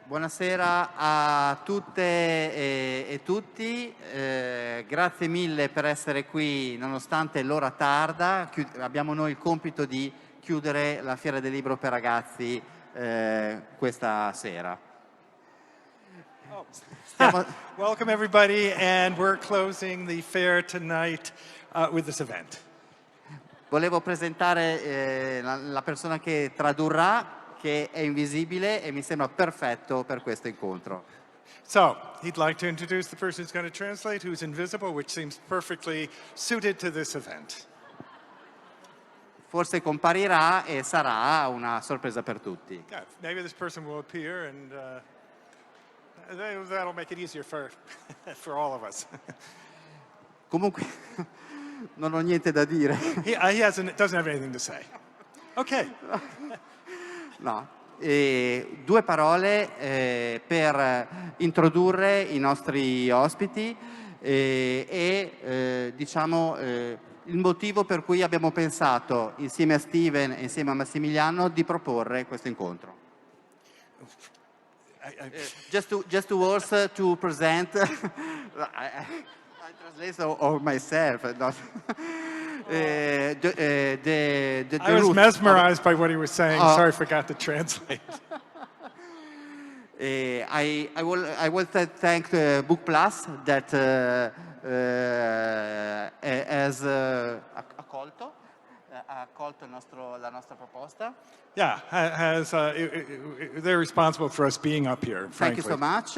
Buonasera a tutte e tutti, grazie mille per essere qui nonostante l'ora tarda. Abbiamo noi il compito di chiudere la Fiera del Libro per Ragazzi questa sera. Welcome everybody, and we're closing the fair tonight with this event. Volevo presentare la persona che tradurrà, che è invisibile e mi sembra perfetto per questo incontro. So, he'd like to introduce the person who's going to translate, who's invisible, which seems perfectly suited to this event. Forse comparirà e sarà una sorpresa per tutti. Yeah, maybe this person will appear, and that'll make it easier for all of us. Comunque, non ho niente da dire. He doesn't have anything to say. Okay. No. Due parole per introdurre i nostri ospiti e diciamo il motivo per cui abbiamo pensato insieme a Steven e insieme a Massimiliano di proporre questo incontro. Just two words to present. I translate of myself. Not. I was mesmerized by what he was saying. Sorry, I forgot to translate. I will thank Book Plus that has accolto la nostra proposta. Yeah, they're responsible for us being up here. Thank you so much.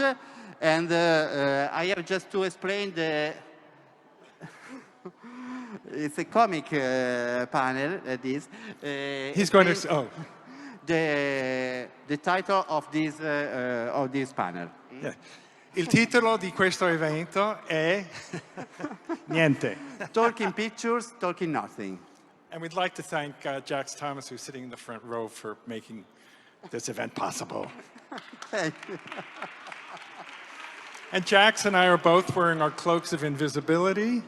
And I have just to explain it's a comic panel. He's going to. The title of this panel. Yeah. Il titolo di questo evento è Niente. Talking Pictures, Talking Nothing. And we'd like to thank Jax Thomas, who's sitting in the front row, for making this event possible. Thank you. And Jax and I are both wearing our cloaks of invisibility,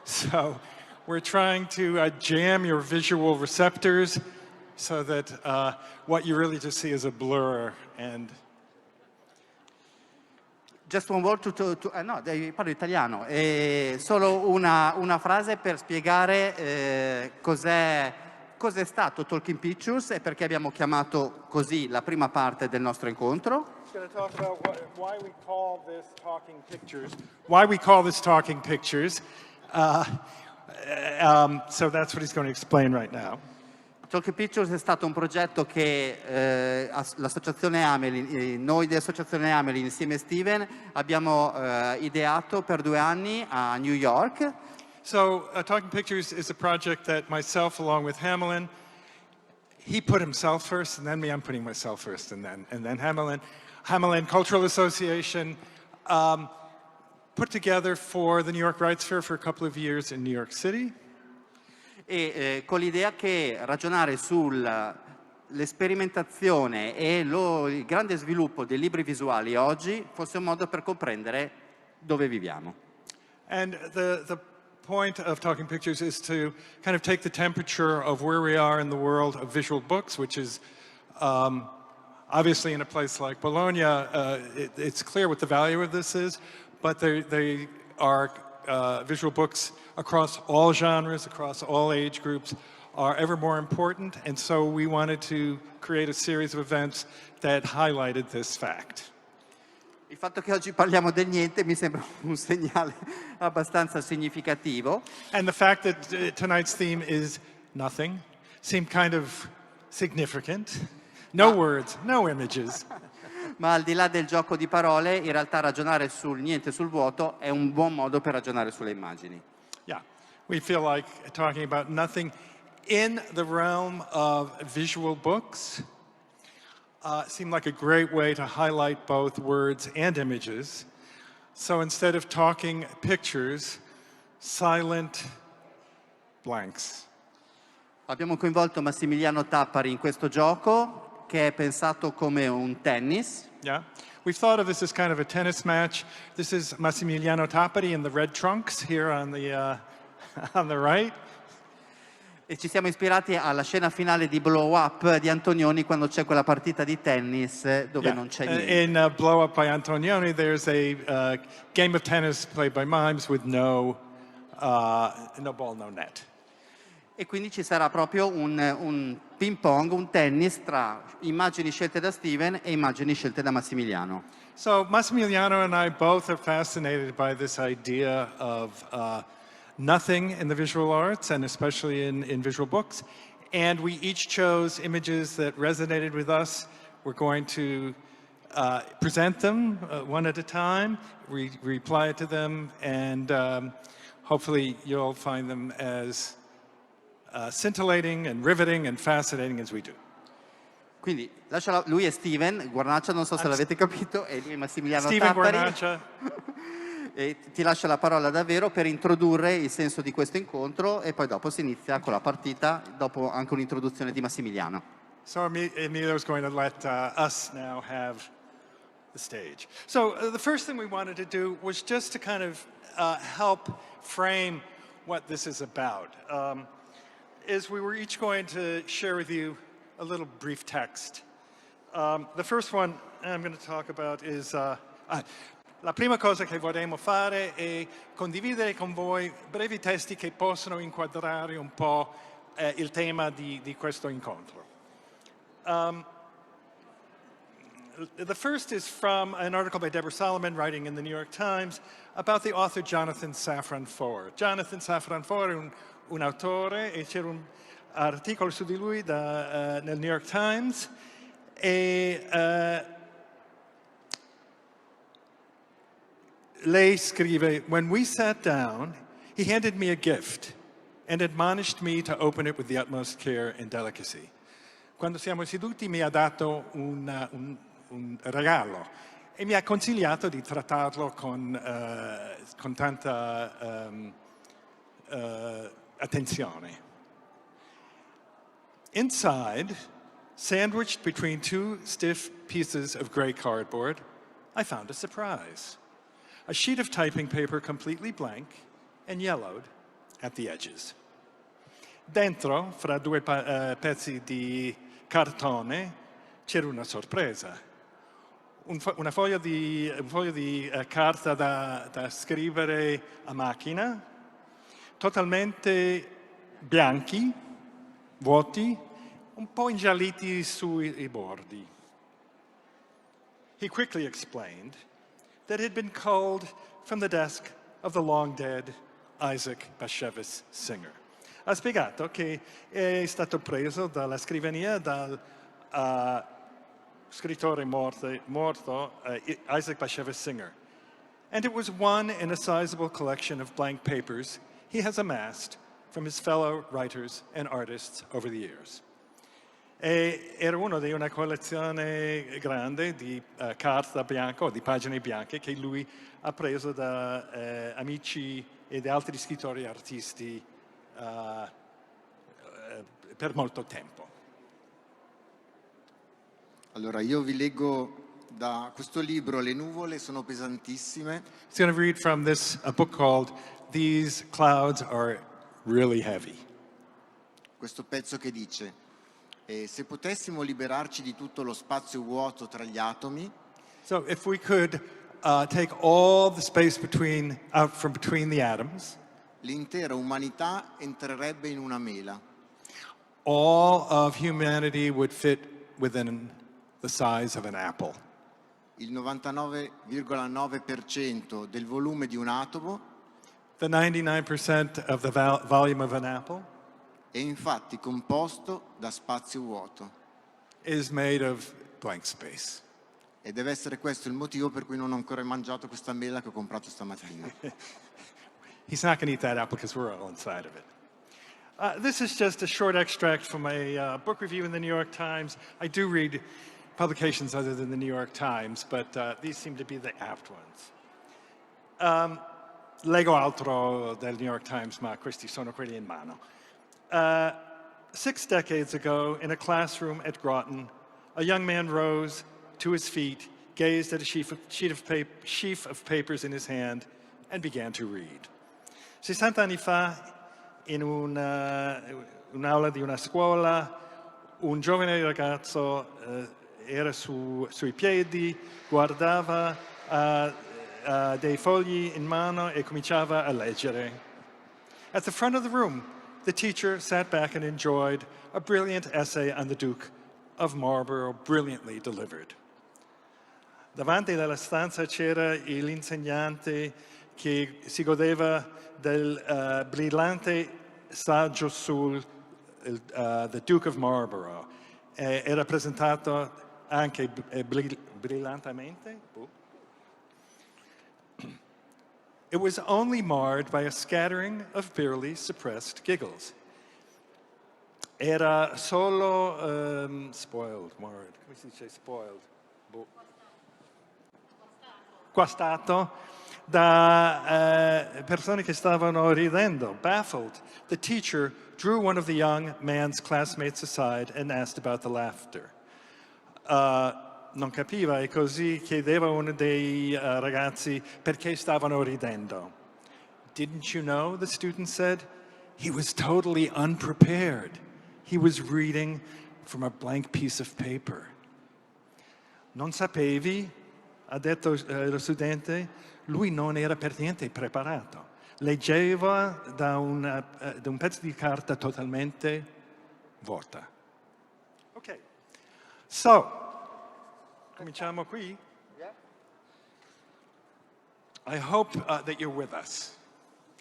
so we're trying to jam your visual receptors so that what you really just see is a blur. And just one word no, parlo italiano. Solo una frase per spiegare cos'è stato Talking Pictures e perché abbiamo chiamato così la prima parte del nostro incontro. He's going to talk about why we call this Talking Pictures. Why we call this Talking Pictures. So that's what he's going to explain right now. Talking Pictures è stato un progetto che l'Associazione Hamelin, noi dell'Associazione Hamelin insieme a Steven abbiamo ideato per 2 anni a New York. So Talking Pictures is a project that myself, along with Hamelin, he put himself first, and then me, I'm putting myself first, and then Hamelin Cultural Association put together for the New York Rights Fair for a couple of years in New York City. E con l'idea che ragionare sull'esperimentazione e il grande sviluppo dei libri visuali oggi fosse un modo per comprendere dove viviamo. And the point of Talking Pictures is to kind of take the temperature of where we are in the world of visual books, which is obviously in a place like Bologna, it's clear what the value of this is, but they are visual books across all genres, across all age groups, are ever more important, and so we wanted to create a series of events that highlighted this fact. Il fatto che oggi parliamo del niente mi sembra un segnale abbastanza significativo. And the fact that tonight's theme is nothing seemed kind of significant. No words, no images. Ma al di là del gioco di parole, in realtà ragionare sul niente e sul vuoto è un buon modo per ragionare sulle immagini. Yeah, we feel like talking about nothing in the realm of visual books seemed like a great way to highlight both words and images. So instead of talking pictures, silent blanks. Abbiamo coinvolto Massimiliano Tappari in questo gioco che è pensato come un tennis. Yeah, we've thought of this as kind of a tennis match. This is Massimiliano Tappari in the red trunks here on the right. E ci siamo ispirati alla scena finale di Blow Up di Antonioni quando c'è quella partita di tennis dove non c'è niente. In Blow Up by Antonioni, there's a game of tennis played by mimes with no ball, no net. E quindi ci sarà proprio un ping pong, un tennis tra immagini scelte da Steven e immagini scelte da Massimiliano. So Massimiliano and I both are fascinated by this idea of nothing in the visual arts, and especially in visual books. And we each chose images that resonated with us. We're going to present them one at a time, reply to them, and hopefully you'll find them as scintillating and riveting and fascinating as we do. Quindi lui è Steven, Guarnaccia, non so se l'avete capito, e lui è Massimiliano Steven Tappari. Guarnaccia. E ti lascio la parola davvero per introdurre il senso di questo incontro e poi dopo si inizia con la partita, dopo anche un'introduzione di Massimiliano. So Emilio's going to let us now have the stage. So the first thing we wanted to do was just to kind of help frame what this is about. Is we were each going to share with you a little brief text. The first one I'm going to talk about is, la prima cosa che vorremmo fare è condividere con voi brevi testi che possono inquadrare un po' il tema di questo incontro. The first is from an article by Deborah Solomon writing in the New York Times about the author Jonathan Safran Foer. Jonathan Safran Foer è un autore e c'era un articolo su di lui nel New York Times e lei scrive, when we sat down, he handed me a gift and admonished me to open it with the utmost care and delicacy. Quando siamo seduti mi ha dato un regalo e mi ha consigliato di trattarlo con tanta attenzione. Inside, sandwiched between two stiff pieces of gray cardboard, I found a surprise. A sheet of typing paper completely blank and yellowed at the edges. Dentro, fra due pezzi di cartone, c'era una sorpresa. Un foglio di carta da scrivere a macchina, totalmente bianchi, vuoti, un po' ingialliti sui bordi. He quickly explained that it had been culled from the desk of the long-dead Isaac Bashevis Singer. Ha spiegato che è stato preso dalla scrivania dal scrittore morto Isaac Bashevis Singer. And it was one in a sizable collection of blank papers he has amassed from his fellow writers and artists over the years. Era uno di una collezione grande di carta bianca o di pagine bianche che lui ha preso da amici e da altri scrittori e artisti per molto tempo. Allora, io vi leggo da questo libro, Le nuvole sono pesantissime. He's going to read from a book called These Clouds Are Really Heavy. Questo pezzo che dice: se potessimo liberarci di tutto lo spazio vuoto tra gli atomi, So if we could take all the space out from between the atoms, l'intera umanità entrerebbe in una mela. all of humanity would fit within the size of an apple. Il 99,9% del volume di un atomo The 99% of the volume of an apple è infatti composto da spazio vuoto. is made of blank space. E deve essere questo il motivo per cui non ho ancora mangiato questa mela che ho comprato stamattina. He's not going to eat that apple because we're all inside of it. This is just a short extract from a book review in the New York Times. I do read publications other than the New York Times, but these seem to be the apt ones. Leggo altro del New York Times, ma questi sono quelli in mano. 6 decades ago, in a classroom at Groton, a young man rose to his feet, gazed at a sheaf of papers in his hand, and began to read. 60 anni fa, in un'aula di una scuola, un giovane ragazzo era sui piedi, guardava dei fogli in mano e cominciava a leggere. At the front of the room, the teacher sat back and enjoyed a brilliant essay on the Duke of Marlborough, brilliantly delivered. Davanti alla stanza c'era l'insegnante che si godeva del brillante saggio sul the Duke of Marlborough. Era presentato anche brillantemente. It was only marred by a scattering of barely suppressed giggles. Era solo spoiled, marred. Come si dice spoiled? Guastato da persone che stavano ridendo, baffled. The teacher drew one of the young man's classmates aside and asked about the laughter. Non capiva e così chiedeva a uno dei ragazzi perché stavano ridendo. Didn't you know, the student said, he was totally unprepared. He was reading from a blank piece of paper. Non sapevi, ha detto lo studente, lui non era per niente preparato. Leggeva da un pezzo di carta totalmente vuota. Ok, so, cominciamo qui. I hope that you're with us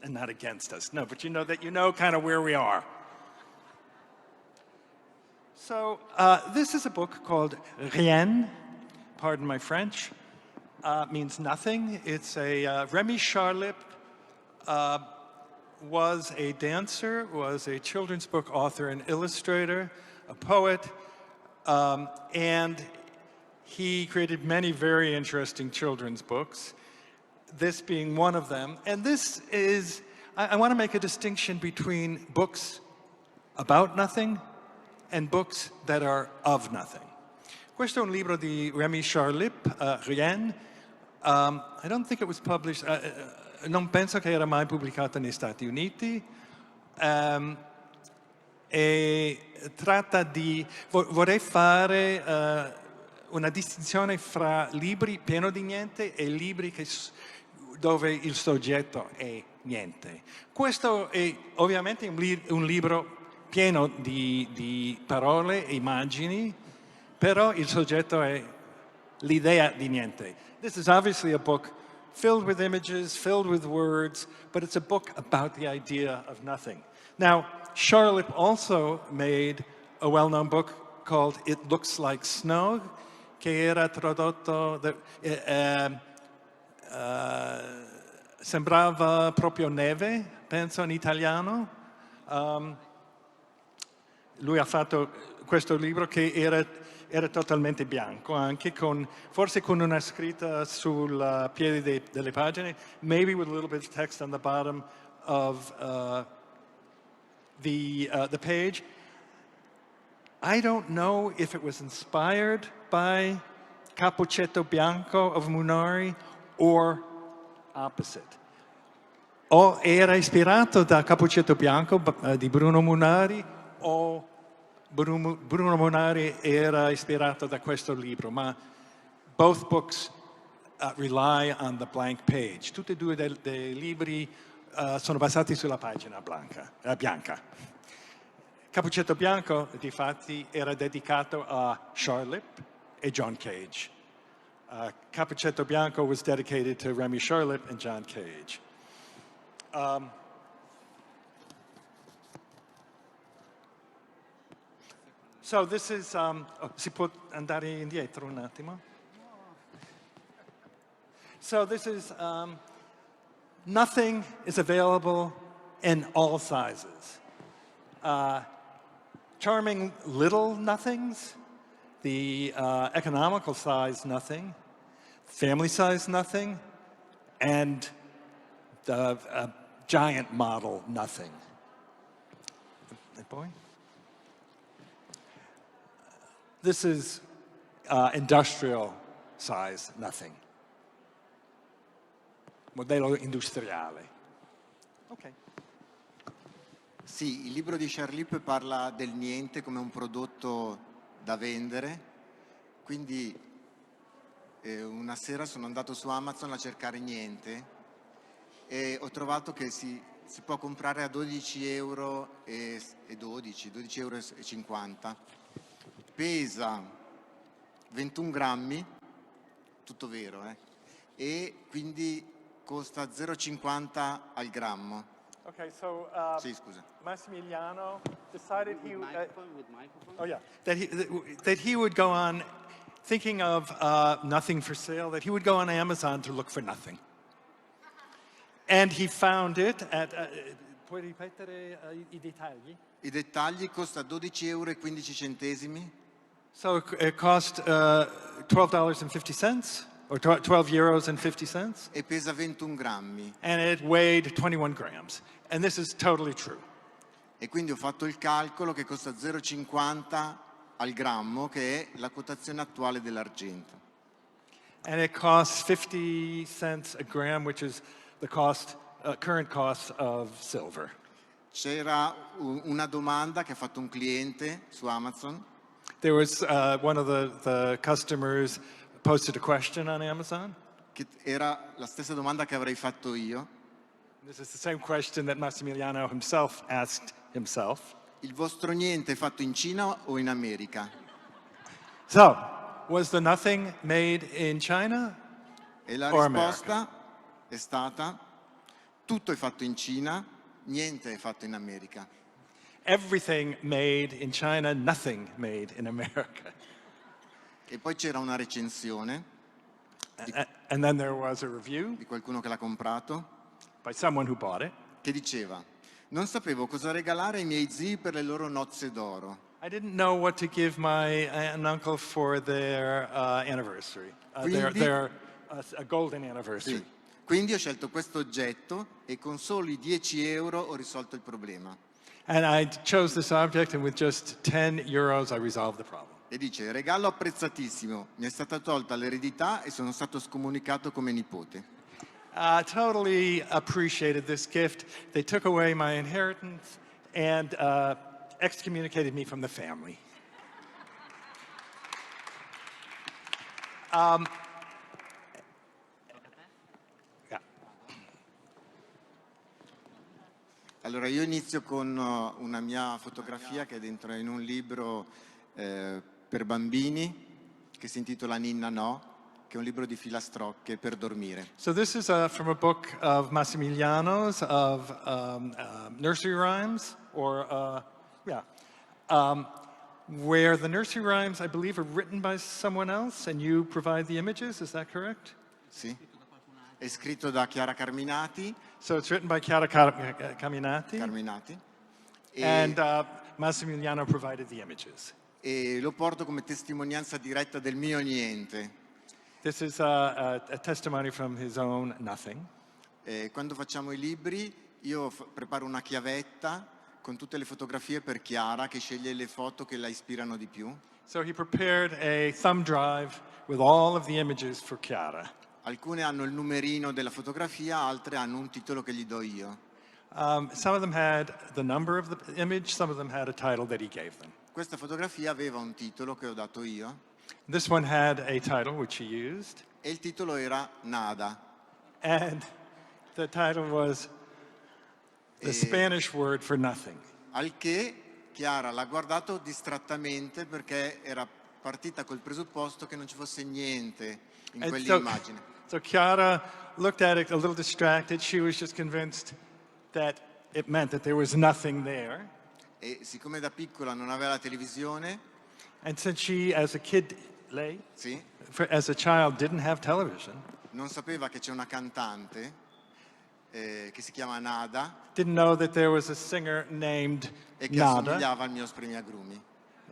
and not against us. No, but you know kind of where we are. So this is a book called Rien, pardon my French, means nothing. It's a Remy Charlip was a dancer, was a children's book author and illustrator, a poet, and he created many very interesting children's books, this being one of them. And this is, I want to make a distinction between books about nothing and books that are of nothing. Questo è un libro di Remy Charlip, Rien. I don't think it was published, non penso che era mai pubblicato negli Stati Uniti. E tratta di, vorrei fare una distinzione fra libri pieno di niente e libri dove il soggetto è niente. Questo è ovviamente un libro pieno di parole e immagini, però il soggetto è l'idea di niente. This is obviously a book filled with images, filled with words, but it's a book about the idea of nothing. Now, Charlip also made a well-known book called It Looks Like Snow, che era tradotto, sembrava proprio neve, penso in italiano. Lui ha fatto questo libro che era totalmente bianco, anche forse con una scritta sul piede delle pagine, maybe with a little bit of text on the bottom of the page. I don't know if it was inspired by Cappuccetto Bianco of Munari or opposite. O era ispirato da Cappuccetto Bianco di Bruno Munari o Bruno Munari era ispirato da questo libro, ma both books rely on the blank page. Tutti e due dei libri sono basati sulla pagina bianca. Cappuccetto Bianco, difatti, era dedicato a Charlip e John Cage. Cappuccetto Bianco was dedicated to Remy Charlip and John Cage. So this is, si può andare indietro un attimo? So this is, nothing is available in all sizes. Charming little nothings, the economical size nothing, family size nothing, and the giant model nothing. That boy? This is industrial size nothing. Modello industriale. Okay. Sì, il libro di Charlippe parla del niente come un prodotto da vendere, quindi una sera sono andato su Amazon a cercare niente e ho trovato che si può comprare a 12 euro e 12 euro e 50. Pesa 21 grammi, tutto vero, e quindi costa 0,50 al grammo. Okay, so Sì, scusa. Massimiliano decided he With microphone? oh yeah that he would go on thinking of nothing for sale, that he would go on Amazon to look for nothing, and he found it at. Puoi ripetere I dettagli? I dettagli costa 12 euro e 15 centesimi. So it cost $12.50 or 12 euros and 50 cents, E pesa 21 grammi. and it weighed 21 grams. And this is totally true. E quindi ho fatto il calcolo che costa 0,50 al grammo, che è la quotazione attuale dell'argento. And it costs 50 cents a gram, which is the current cost of silver. C'era una domanda che ha fatto un cliente su Amazon, There was one of the customers posted a question on Amazon. che era la stessa domanda che avrei fatto io. This is the same question that Massimiliano himself asked himself. Il vostro niente è fatto in Cina o in America? So, was the nothing made in China? E la Or risposta è stata: tutto è fatto in Cina, niente è fatto in America. Everything made in China, nothing made in America. E poi c'era una recensione And then there was a review di qualcuno che l'ha comprato by someone who bought it. che diceva: non sapevo cosa regalare ai miei zii per le loro nozze d'oro. I didn't know what to give my aunt and uncle for their anniversary, their a golden anniversary. Sì. Quindi ho scelto questo oggetto e con soli 10 euro ho risolto il problema. And I chose this object, and with just 10 euros, I resolved the problem. E dice: regalo apprezzatissimo, mi è stata tolta l'eredità e sono stato scomunicato come nipote. Totally appreciated this gift. They took away my inheritance and excommunicated me from the family. Yeah. Allora io inizio con una mia fotografia che è dentro in un libro per bambini che si intitola Ninna No, che è un libro di filastrocche per dormire. So this is from a book of Massimiliano's of nursery rhymes, or where the nursery rhymes, I believe, are written by someone else, and you provide the images. Is that correct? Sì? È scritto da Chiara Carminati, So it's written by Chiara Caminati, and Massimiliano provided the images. e lo porto come testimonianza diretta del mio niente. This is a testimony from his own nothing. Quando facciamo i libri io preparo una chiavetta con tutte le fotografie per Chiara, che sceglie le foto che la ispirano di più. So he prepared a thumb drive with all of the images for Chiara. Alcune hanno il numerino della fotografia, altre hanno un titolo che gli do io. Some of them had the number of the image, some of them had a title that he gave them. Questa fotografia aveva un titolo che ho dato io This one had a title which he used, e il titolo era Nada. and the title was the Spanish word for nothing. Al che Chiara l'ha guardato distrattamente perché era partita col presupposto che non ci fosse niente in And quell'immagine. so Chiara looked at it a little distracted. She was just convinced that it meant that there was nothing there. E siccome da piccola non aveva la televisione, And since she, as a kid, sì, as a child, didn't have television, non sapeva che c'è una cantante che si chiama Nada didn't know that there was a singer named e che Nada, assomigliava al mio spremiagrumi.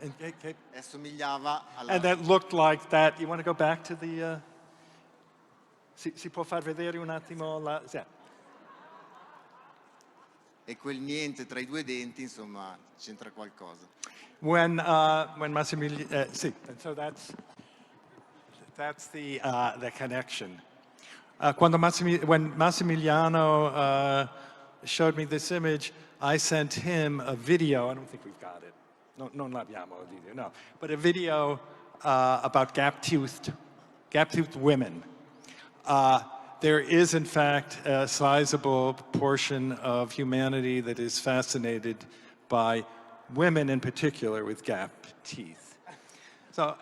and, E assomigliava and that looked like that. You want to go back to the... si può far vedere un attimo la... Yeah. e quel niente tra i due denti, insomma, c'entra qualcosa. When Massimiliano... sì, and so that's the connection. When Massimiliano showed me this image, I sent him a video. I don't think we've got it. No, non l'abbiamo il video, no. But a video about gap-toothed women. There is, in fact, a sizable portion of humanity that is fascinated by women in particular with gap teeth. So,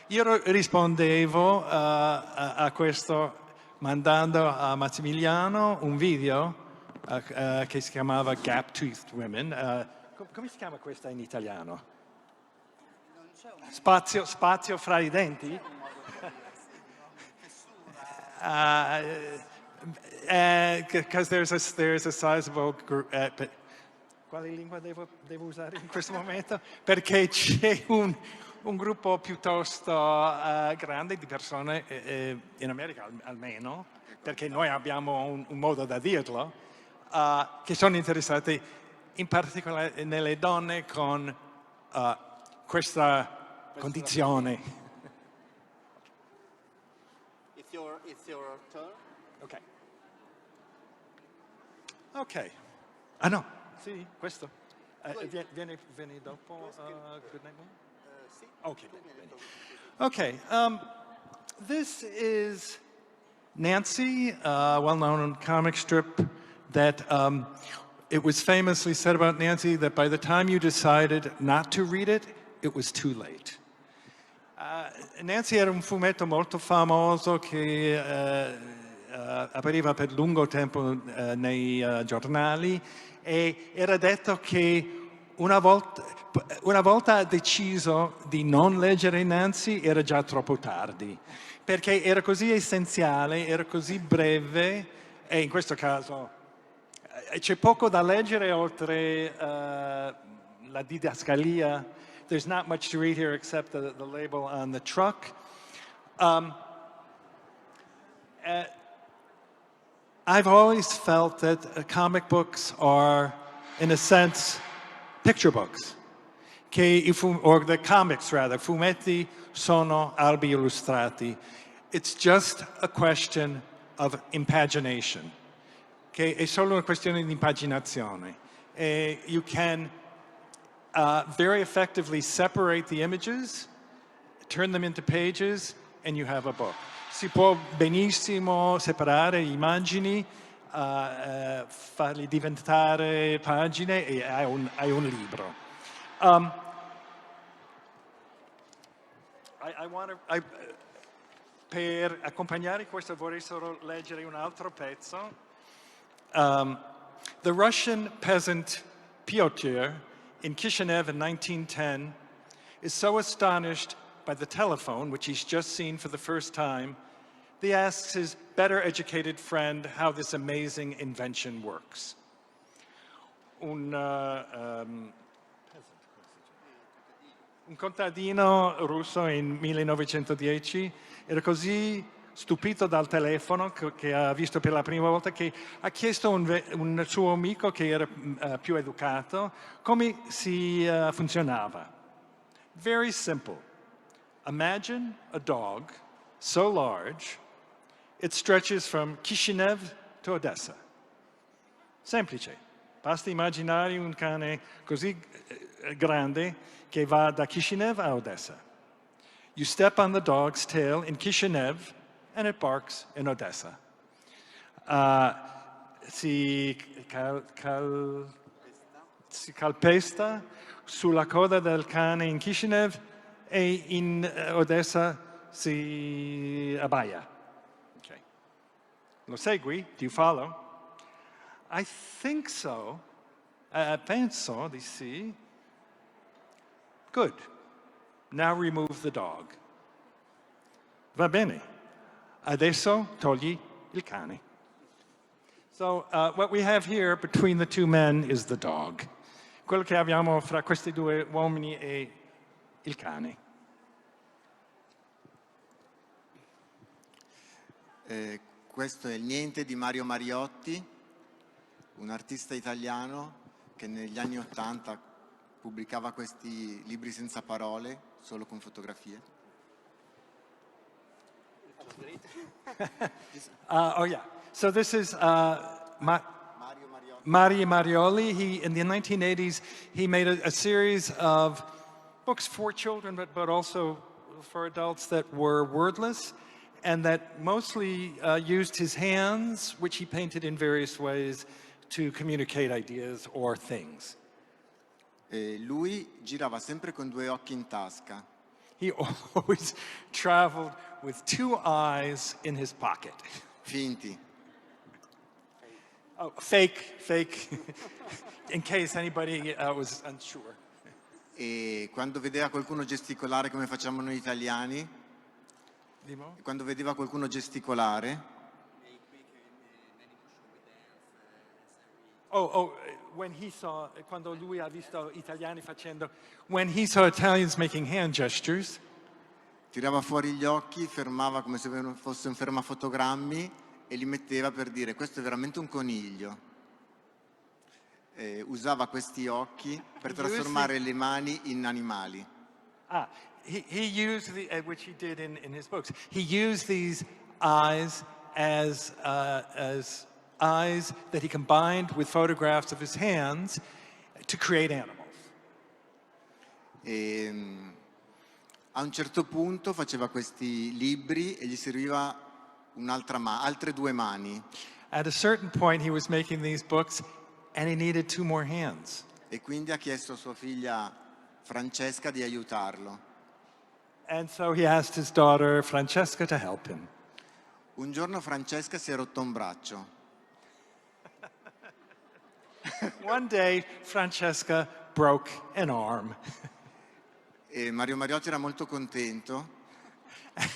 io rispondevo a questo mandando a Massimiliano un video che si chiamava Gap-Toothed Women. Come si chiama questa in italiano? Spazio fra i denti? Because there's a sizable group. Quale lingua devo usare in questo momento? Perché c'è un gruppo piuttosto grande di persone, in America almeno, perché noi abbiamo un modo da dirlo, che sono interessati in particolare nelle donne con questa condizione. It's your turn. Ok. Ok. Ah no, sì, questo. Vieni dopo Good Night Moon? Sì. Okay. Okay. This is Nancy, well-known comic strip that it was famously said about Nancy that by the time you decided not to read it, it was too late. Nancy era un fumetto molto famoso che appariva per lungo tempo nei giornali e era detto che una volta deciso di non leggere Nancy era già troppo tardi, perché era così essenziale, era così breve e in questo caso c'è poco da leggere oltre la didascalia. There's not much to read here except the label on the truck. I've always felt that comic books are, in a sense, picture books. Or the comics, rather. Fumetti sono albi illustrati. It's just a question of imagination. Che è solo una questione di impaginazione. You can very effectively separate the images, turn them into pages, and you have a book. Si può benissimo separare immagini, farli diventare pagine e hai un libro. Per accompagnare questo vorrei solo leggere un altro pezzo. The Russian peasant Pyotr in Kishinev in 1910 is so astonished by the telephone, which he's just seen for the first time, that he asks his better educated friend how this amazing invention works. Un contadino russo in 1910 era così stupito dal telefono che ha visto per la prima volta che ha chiesto a un suo amico che era più educato come si funzionava. Very simple. Imagine a dog so large it stretches from Kishinev to Odessa. Semplice. Basta immaginare un cane così grande che va da Kishinev a Odessa. You step on the dog's tail in Kishinev and it barks in Odessa. Si calpesta sulla coda del cane in Kishinev e in Odessa si abbaia. Okay. Lo segui? Do you follow? I think so. Penso di sì. Good. Now remove the dog. Va bene. Adesso togli il cane. So what we have here between the two men is the dog. Quello che abbiamo fra questi due uomini è il cane. Questo è il Niente di Mario Mariotti, un artista italiano che negli anni '80 pubblicava questi libri senza parole, solo con fotografie. Oh yeah. So this is Mario Mario Marioli, in the 1980s, he made a series of books for children, but also for adults that were wordless, and that mostly used his hands, which he painted in various ways, to communicate ideas or things. Lui girava sempre con due occhi in tasca. He always traveled with two eyes in his pocket. Finti. Oh, fake, in case anybody was unsure. E quando vedeva qualcuno gesticolare come facciamo noi italiani, quando vedeva qualcuno gesticolare, quando lui ha visto italiani facendo, when he saw Italians making hand gestures, tirava fuori gli occhi, fermava come se fosse un fermafotogrammi e li metteva per dire questo è veramente un coniglio. Usava questi occhi per trasformare le mani in animali. He used which he did in his books. He used these eyes as eyes that he combined with photographs of his hands to create animals. A un certo punto faceva questi libri e gli serviva altre due mani. At a certain point he was making these books and he needed two more hands. E quindi ha chiesto a sua figlia Francesca di aiutarlo. And so he asked his daughter Francesca to help him. Un giorno Francesca si è rotto un braccio. One day Francesca broke an arm. E Mario Mariotti era molto contento.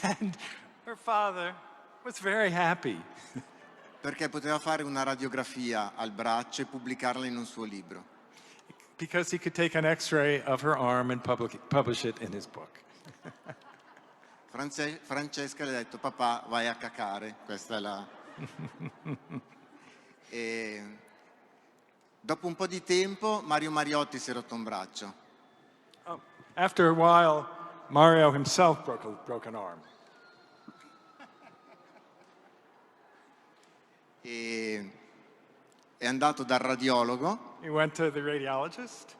And her father was very happy. Perché poteva fare una radiografia al braccio e pubblicarla in un suo libro. Because he could take an X-ray of her arm and publish it in his book. Francesca le ha detto papà vai a cacare, questa è la... E dopo un po' di tempo Mario Mariotti si è rotto un braccio. After a while, Mario himself broke an arm. E è andato dal radiologo. He went to the radiologist.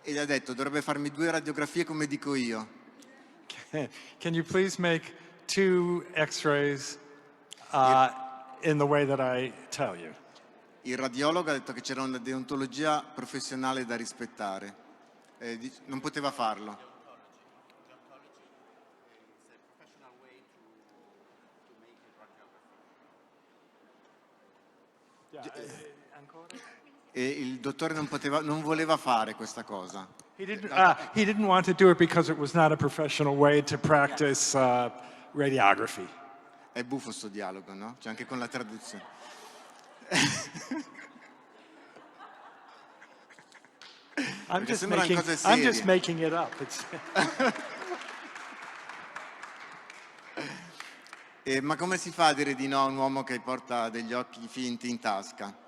E gli ha detto dovrebbe farmi 2 radiografie come dico io. Can you please make 2 X-rays in the way that I tell you? Il radiologo ha detto che c'era una deontologia professionale da rispettare. Non poteva farlo. E il dottore non voleva fare questa cosa. He didn't want to do it because it was not a professional way to practice radiography. È buffo sto dialogo, no? C'è anche con la traduzione. I'm just making it up. Ma come si fa a dire di no a un uomo che porta degli occhi finti in tasca?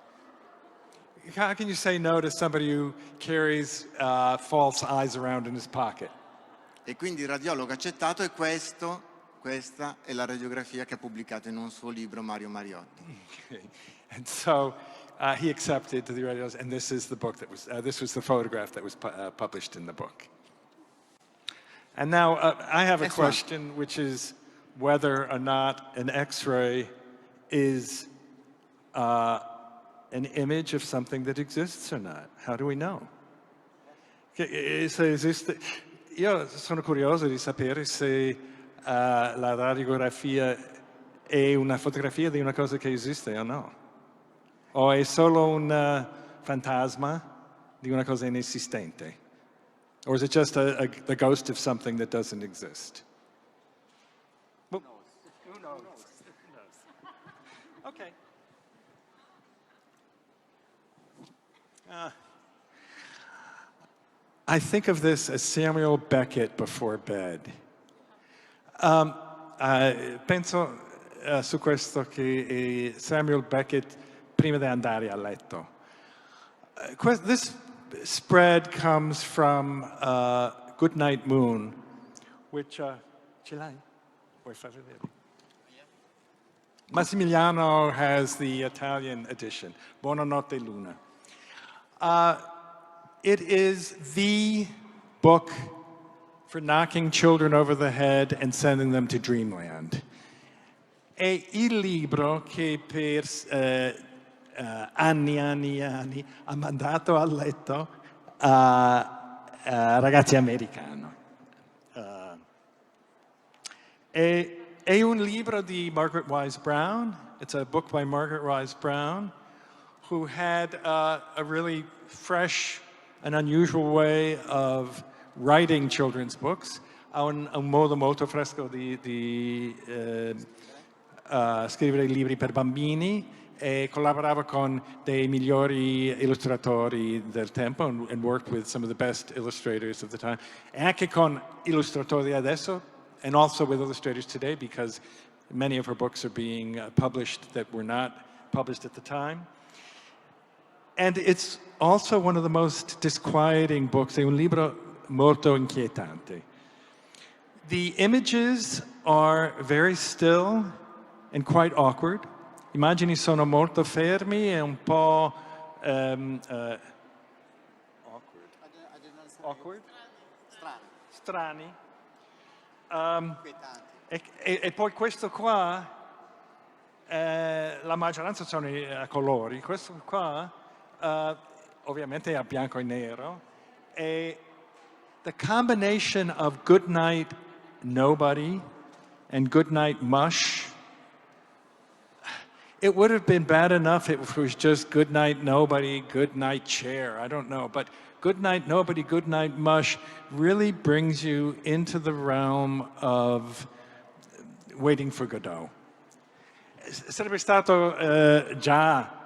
How can you say no to somebody who carries false eyes around in his pocket? E quindi il radiologo ha accettato e questa è la radiografia che ha pubblicato in un suo libro Mario Mariotti. Okay. And so he accepted to the radiologist, and this is the book that was this was the photograph that was published in the book. And now I have a question, which is whether or not an X-ray is an image of something that exists or not. How do we know? Se esiste, io sono curioso di sapere se la radiografia è una fotografia di una cosa che esiste o no. O è solo un fantasma di una cosa inesistente? Or is it just the ghost of something that doesn't exist? Who knows? Okay. I think of this as Samuel Beckett before bed. Penso su questo che Samuel Beckett prima di andare a letto. This spread comes from Good Night Moon, which ce l'hai? Vuoi far vedere? Massimiliano has the Italian edition, Buonanotte Luna. It is the book for knocking children over the head and sending them to dreamland. È il libro che per anni ha mandato a letto ragazzi americani. È un libro di Margaret Wise Brown. It's a book by Margaret Wise Brown, who had a really fresh and unusual way of writing children's books. Ha un modo molto fresco di scrivere libri per bambini e collaborava con dei migliori illustratori del tempo and worked with some of the best illustrators of the time. E anche con illustratori adesso, and also with illustrators today, because many of her books are being published that were not published at the time. And it's also one of the most disquieting books. È un libro molto inquietante. The images are very still and quite awkward. Immagini sono molto fermi e un po' awkward? Strani. E poi questo qua, la maggioranza sono a colori, questo qua ovviamente è a bianco e nero, e the combination of Goodnight Nobody and Goodnight Mush, it would have been bad enough if it was just Goodnight Nobody, Goodnight Chair, I don't know, but Goodnight Nobody, Goodnight Mush really brings you into the realm of Waiting for Godot. Sarebbe stato già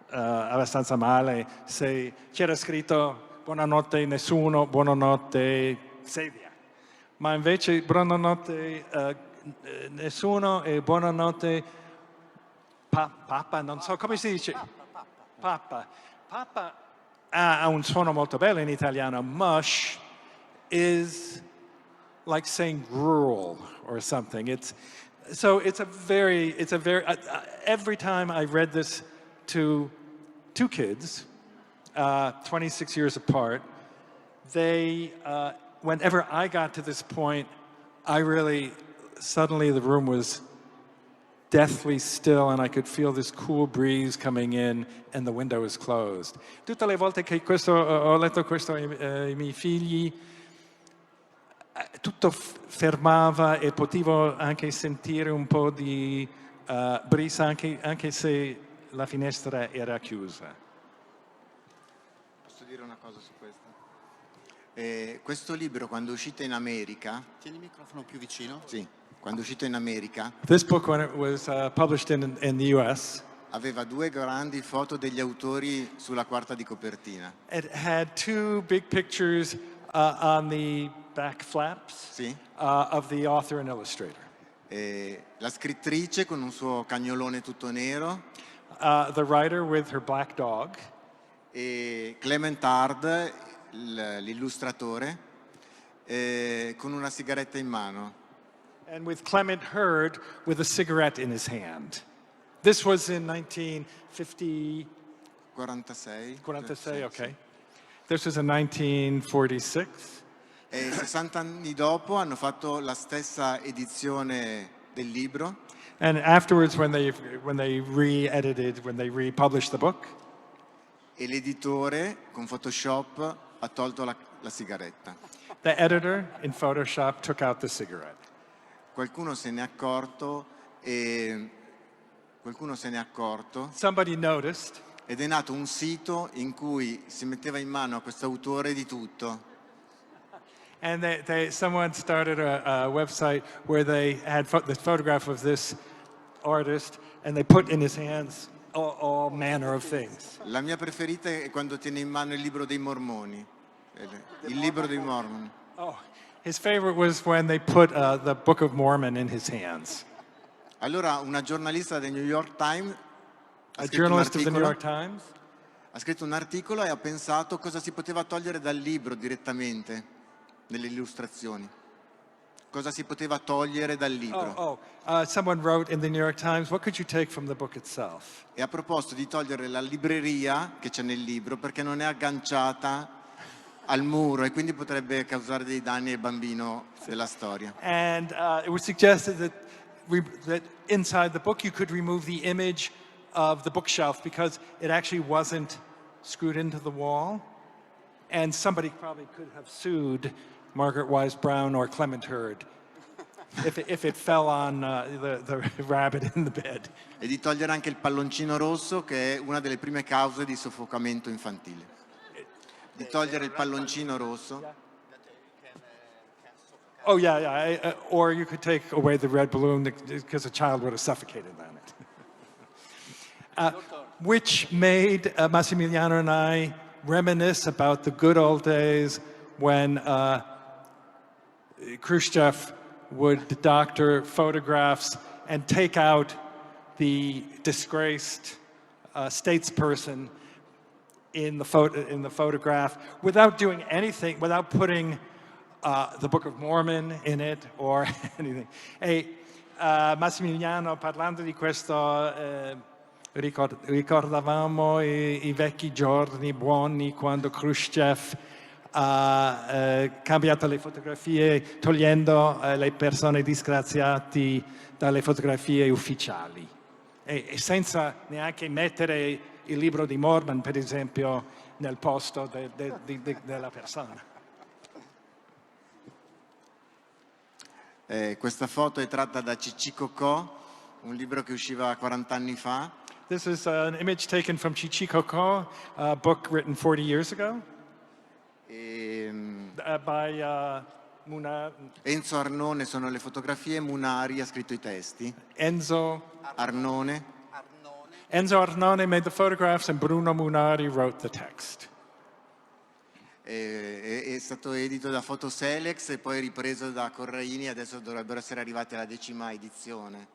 abbastanza male se c'era scritto buonanotte nessuno, buonanotte sedia. Ma invece buonanotte nessuno e buonanotte papà, non so come si dice. Papà. Papà ha un suono molto bello in italiano. Mush is like saying gruel or something. It's a very every time I read this to two kids, 26 years apart, they whenever I got to this point, suddenly the room was deathly still and I could feel this cool breeze coming in and the window was closed. Tutte le volte che ho letto questo ai miei figli, tutto fermava e potevo anche sentire un po' di brisa anche se la finestra era chiusa. Posso dire una cosa su questo? Questo libro, quando è uscito in America... Tieni il microfono più vicino. Sì, quando è uscito in America... This book, when it was published in the US... aveva due grandi foto degli autori sulla quarta di copertina. It had two big pictures on the back flaps Sì. Of the author and illustrator. La scrittrice con un suo cagnolone tutto nero. The writer with her black dog. E Clement Hard, l'illustratore, con una sigaretta in mano. And with Clement Hurd with a cigarette in his hand. This was in 1950... 46. 46, okay. This was in 1946. E 60 anni dopo hanno fatto la stessa edizione del libro. And afterwards, when they re-edited, when they republished the book, E l'editore con Photoshop ha tolto la sigaretta. the editor in Photoshop took out the cigarette. Qualcuno se n'è accorto Somebody noticed. ed è nato un sito in cui si metteva in mano a questo autore di tutto. And someone started a website where they had the photograph of this artist and they put in his hands all manner of things. La mia preferita è quando tiene in mano il libro dei Mormoni. Il libro dei Mormoni. Oh, his favorite was when they put the Book of Mormon in his hands. Allora una giornalista del New York Times A journalist of the New York Times ha scritto un articolo e ha pensato cosa si poteva togliere dal libro direttamente nelle illustrazioni. cosa si poteva togliere dal libro. Someone wrote in the New York Times, what could you take from the book itself? E ha proposto di togliere la libreria che c'è nel libro perché non è agganciata al muro e quindi potrebbe causare dei danni al bambino della storia. And it was suggested that inside the book you could remove the image of the bookshelf because it actually wasn't screwed into the wall. And somebody probably could have sued Margaret Wise Brown or Clement Hurd if it fell on the rabbit in the bed. E di togliere anche il palloncino rosso, che è una delle prime cause di soffocamento infantile. Di togliere il palloncino rosso. Oh yeah. Or you could take away the red balloon because a child would have suffocated on it. Which made Massimiliano and I reminisce about the good old days when Khrushchev would doctor photographs and take out the disgraced statesperson in the photograph without doing anything, without putting the Book of Mormon in it or anything. Massimiliano, parlando di questo, ricordavamo i vecchi giorni buoni quando Khrushchev ha cambiato le fotografie togliendo le persone disgraziate dalle fotografie ufficiali e senza neanche mettere il libro di Mormon, per esempio, nel posto della persona. Questa foto è tratta da Cicci Cocò, un libro che usciva 40 anni fa. This is an image taken from Cicci Cocò, a book written 40 years ago by Enzo Arnone sono le fotografie, Munari ha scritto i testi. Enzo Arnone made the photographs and Bruno Munari wrote the text. È stato edito da Fotoselex e poi ripreso da Corraini, adesso dovrebbero essere arrivati alla 10ª edizione.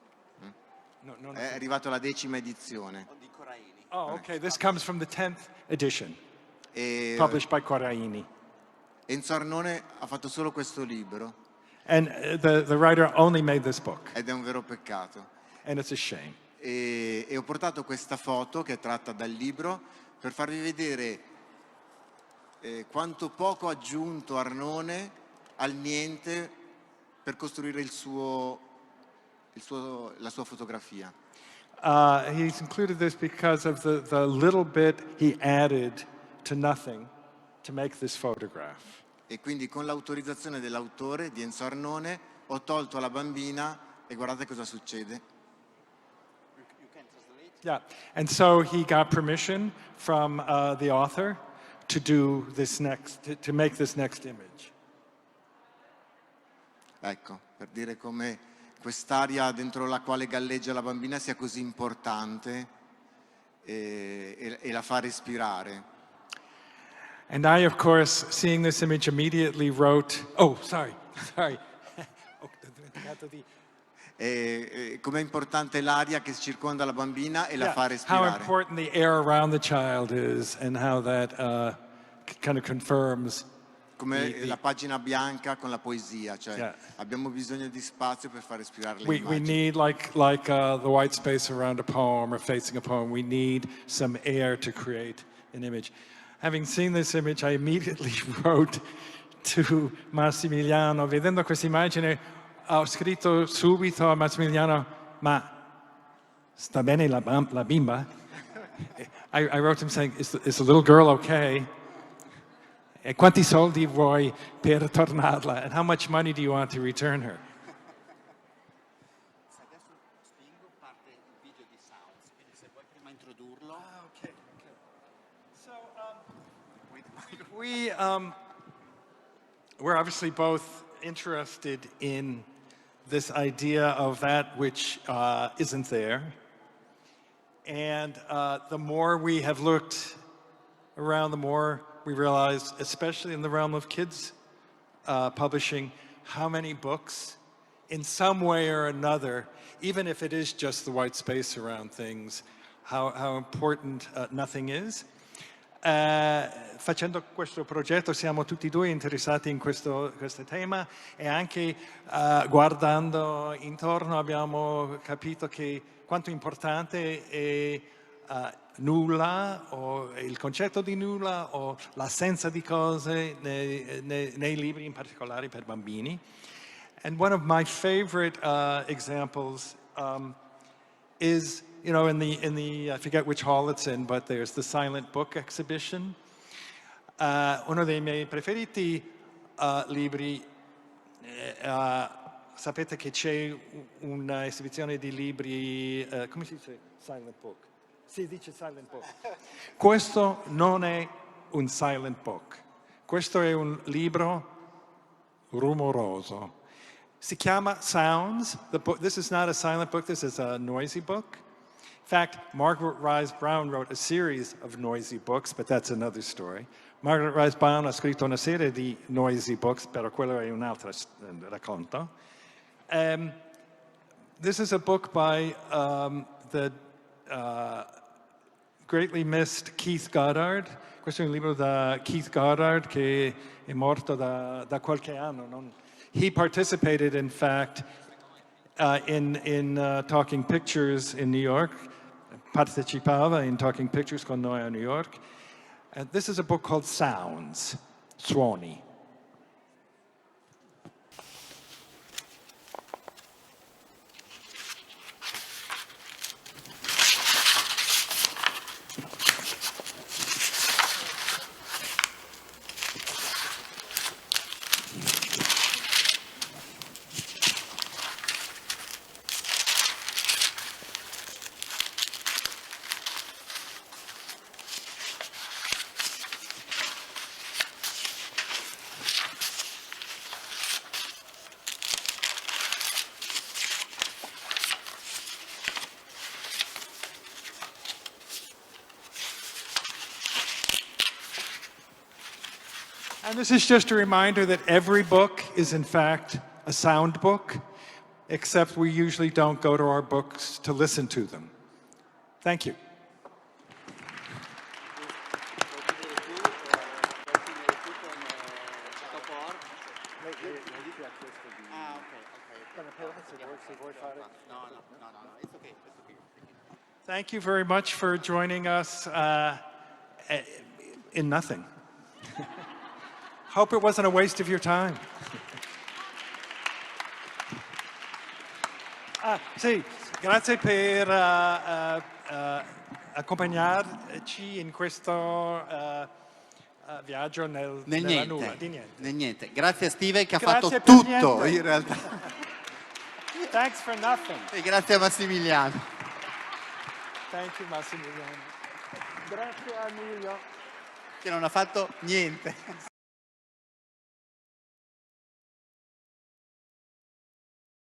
È arrivato alla 10ª edizione. Oh, okay. This comes from the 10th edition, published by Corraini. Enzo Arnone ha fatto solo questo libro. And the writer only made this book. Ed è un vero peccato. And it's a shame. E ho portato questa foto che è tratta dal libro per farvi vedere quanto poco ha aggiunto Arnone al niente per costruire la sua fotografia. He's included this because of the little bit he added to nothing to make this photograph. E quindi con l'autorizzazione dell'autore, di Enzo Arnone, ho tolto la bambina e guardate cosa succede. Yeah, and so he got permission from the author to do this to make this next image. Ecco, per dire come quest'aria dentro la quale galleggia la bambina sia così importante e la fa respirare. And I, of course, seeing this image, immediately wrote, sorry. Com'è importante l'aria che circonda la bambina e la fa respirare. How important the air around the child is and how that kind of confirms. Come la pagina bianca con la poesia, cioè abbiamo bisogno di spazio per far respirare le immagini. We need, like the white space around a poem or facing a poem, we need some air to create an image. Having seen this image, I immediately wrote to Massimiliano. Vedendo questa immagine, ho scritto subito a Massimiliano, ma sta bene la bimba? I wrote him saying, is the little girl okay? E quanti soldi vuoi per tornarla? And how much money do you want to return her? Adesso spingo, parte il video di Sounds, quindi se vuoi prima introdurlo. Okay. So we're obviously both interested in this idea of that which isn't there. And the more we have looked around, the more we realized, especially in the realm of kids publishing, how many books, in some way or another, even if it is just the white space around things, how important nothing is. Facendo questo progetto siamo tutti e due interessati in questo tema e anche guardando intorno abbiamo capito che quanto importante è nulla o il concetto di nulla o l'assenza di cose nei libri, in particolare per bambini. And one of my favorite examples is, you know, in the I forget which hall it's in, but there's the silent book exhibition. Uno dei miei preferiti libri, sapete che c'è un'esibizione di libri, come si dice silent book? Si dice silent book. Questo non è un silent book, questo è un libro rumoroso. Si chiama Sounds. This is not a silent book, this is a noisy book. In fact, Margaret Rise Brown wrote a series of noisy books, but that's another story. Margaret Rise Brown ha scritto una serie di noisy books, però quello è un altro racconto. This is a book by the greatly missed Keith Goddard. Questo è un libro da Keith Goddard che è morto da qualche anno. He participated, in fact, in Talking Pictures in New York. Partecipava in Talking Pictures con noi a New York. And this is a book called Sounds, Suoni. And this is just a reminder that every book is in fact a sound book, except we usually don't go to our books to listen to them. Thank you. Thank you very much for joining us in nothing. Hope it wasn't a waste of your time. Sì, grazie per accompagnarci in questo viaggio nella nulla. Di niente. Niente. Grazie a Steven che ha Grazie fatto per tutto niente. in realtà. Thanks for nothing. E grazie a Massimiliano. Thank you, Massimiliano. Grazie a Emilio. Che non ha fatto niente.